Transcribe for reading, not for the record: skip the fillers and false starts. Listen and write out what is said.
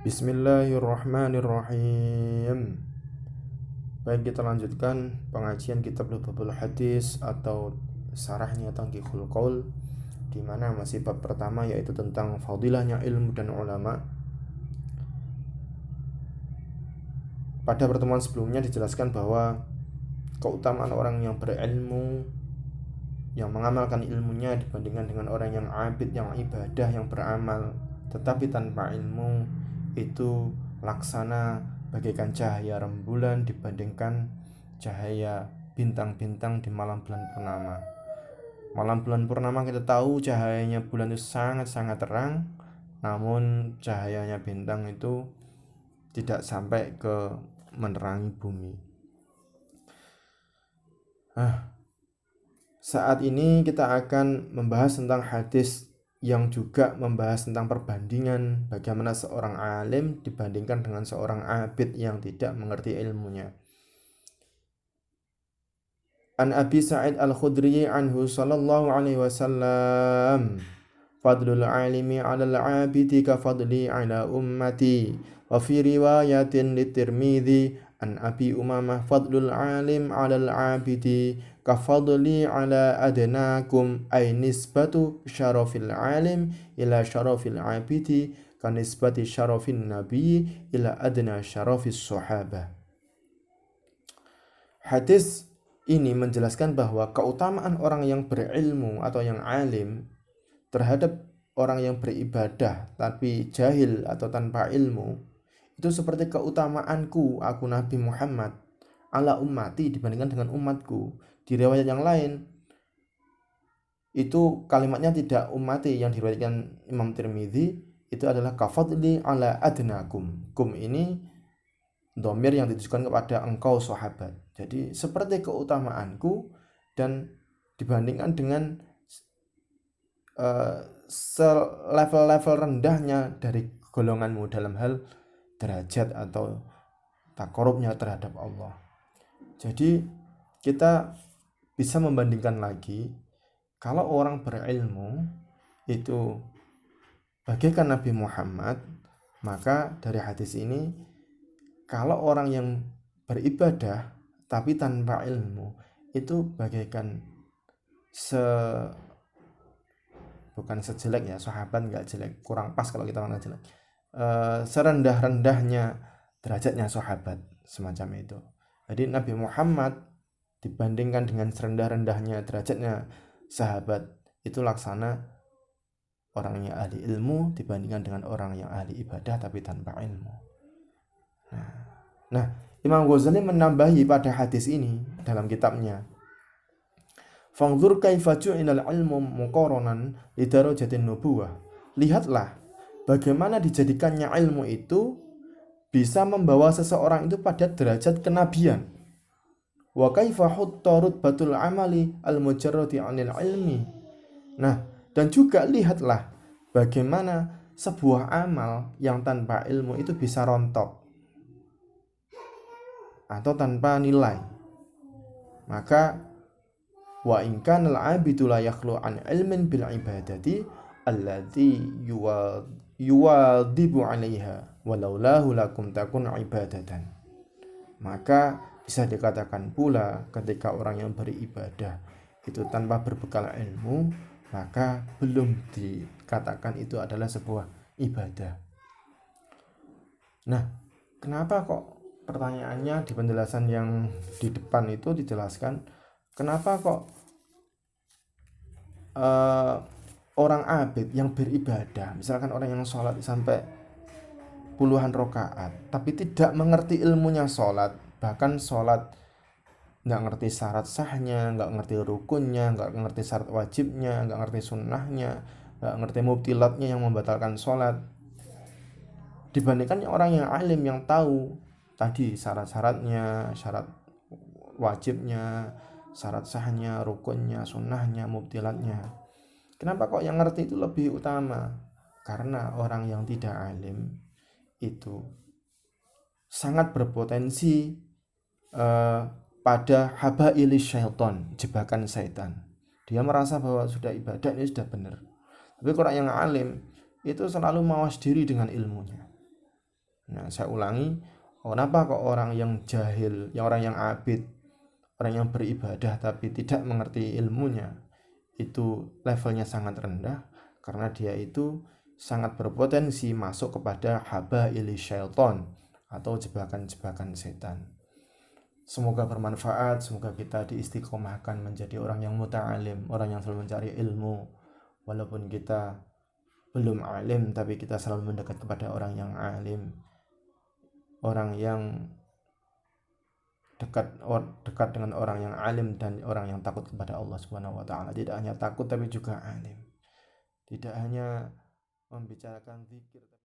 Bismillahirrahmanirrahim. Baik, kita lanjutkan pengajian kitab Lubabul Hadis atau sarahnya Tanqihul Qaul, di mana masih bab pertama, yaitu tentang fadilahnya ilmu dan ulama. Pada pertemuan sebelumnya dijelaskan bahwa keutamaan orang yang berilmu, yang mengamalkan ilmunya dibandingkan dengan orang yang abid, yang ibadah, yang beramal tetapi tanpa ilmu, itu laksana bagaikan cahaya rembulan dibandingkan cahaya bintang-bintang di malam bulan purnama. Malam bulan purnama kita tahu cahayanya bulan itu sangat-sangat terang, namun cahayanya bintang itu tidak sampai ke menerangi bumi. Saat ini kita akan membahas tentang hadis yang juga membahas tentang perbandingan bagaimana seorang alim dibandingkan dengan seorang abid yang tidak mengerti ilmunya. An Abi Sa'id Al-Khudri anhu sallallahu alaihi wasallam, fadlul alimi 'alal 'abidi ka fadli 'ala ummati. Wa fi riwayatin litirmidzi an Abi Umamah, fadlul alim 'alal 'abidi ka fadli 'ala adnakum, ay nisbatu syarafil alim ila syarafil 'abidi ka nisbati syarafin nabi ila adna syarafis sahabah. Hadis ini menjelaskan bahwa keutamaan orang yang berilmu atau yang alim terhadap orang yang beribadah tapi jahil atau tanpa ilmu itu seperti keutamaanku, aku Nabi Muhammad, ala ummati, dibandingkan dengan umatku. Di riwayat yang lain itu kalimatnya tidak ummati, yang diriwayatkan Imam Tirmidzi itu adalah kafadli ala adnakum. Kum ini dhamir yang ditujukan kepada engkau sahabat. Jadi seperti keutamaanku dan dibandingkan dengan level-level rendahnya dari golonganmu dalam hal derajat atau takorubnya terhadap Allah. Jadi kita bisa membandingkan lagi, kalau orang berilmu itu bagaikan Nabi Muhammad, maka dari hadis ini kalau orang yang beribadah tapi tanpa ilmu itu bagaikan bukan sejelek ya, sahabat nggak jelek, kurang pas kalau kita ngomong jelek, serendah-rendahnya derajatnya sahabat, semacam itu. Jadi Nabi Muhammad dibandingkan dengan serendah-rendahnya derajatnya sahabat, itu laksana orang yang ahli ilmu dibandingkan dengan orang yang ahli ibadah tapi tanpa ilmu. Nah, Imam Ghazali menambahi pada hadis ini dalam kitabnya, Fangzur kaifa ju'ilal ilmu muqaranan li darajatin nubuwah. Lihatlah bagaimana dijadikannya ilmu itu bisa membawa seseorang itu pada derajat kenabian. Wa kaifa hutta rutbatul amali al-mujarradi 'anil ilmi. Nah, dan juga lihatlah bagaimana sebuah amal yang tanpa ilmu itu bisa rontok atau tanpa nilai. Maka wa in kana al-'abidu la yakhlu an ilmin bil ibadati allati yuwadibu 'alaiha walaulahu lakum takun ibadatan. Maka bisa dikatakan pula ketika orang yang beribadah itu tanpa berbekal ilmu, maka belum dikatakan itu adalah sebuah ibadah. Nah, kenapa kok pertanyaannya di penjelasan yang di depan itu dijelaskan, kenapa kok orang abid yang beribadah, misalkan orang yang sholat sampai puluhan rakaat tapi tidak mengerti ilmunya sholat, bahkan sholat nggak ngerti syarat sahnya, nggak ngerti rukunnya, nggak ngerti syarat wajibnya, nggak ngerti sunnahnya, nggak ngerti mubtilatnya yang membatalkan sholat, dibandingkan orang yang alim yang tahu tadi syarat-syaratnya, syarat wajibnya, syarat sahnya, rukunnya, sunnahnya, mubtilatnya. Kenapa kok yang ngerti itu lebih utama? Karena orang yang tidak alim itu sangat berpotensi pada habailis syaitan, jebakan syaitan. Dia merasa bahwa sudah ibadah ini sudah benar. Tapi orang yang alim itu selalu mawas diri dengan ilmunya. Nah, saya ulangi, kenapa kok orang yang jahil, orang yang abid, orang yang beribadah tapi tidak mengerti ilmunya, itu levelnya sangat rendah, karena dia itu sangat berpotensi masuk kepada haba ili syaiton atau jebakan-jebakan setan. Semoga bermanfaat, semoga kita diistiqomahkan menjadi orang yang muta'alim, orang yang selalu mencari ilmu. Walaupun kita belum alim, tapi kita selalu mendekat kepada orang yang alim, orang yang dekat dengan orang yang alim dan orang yang takut kepada Allah Subhanahu wa taala. Tidak hanya takut tapi juga alim. Tidak hanya membicarakan zikir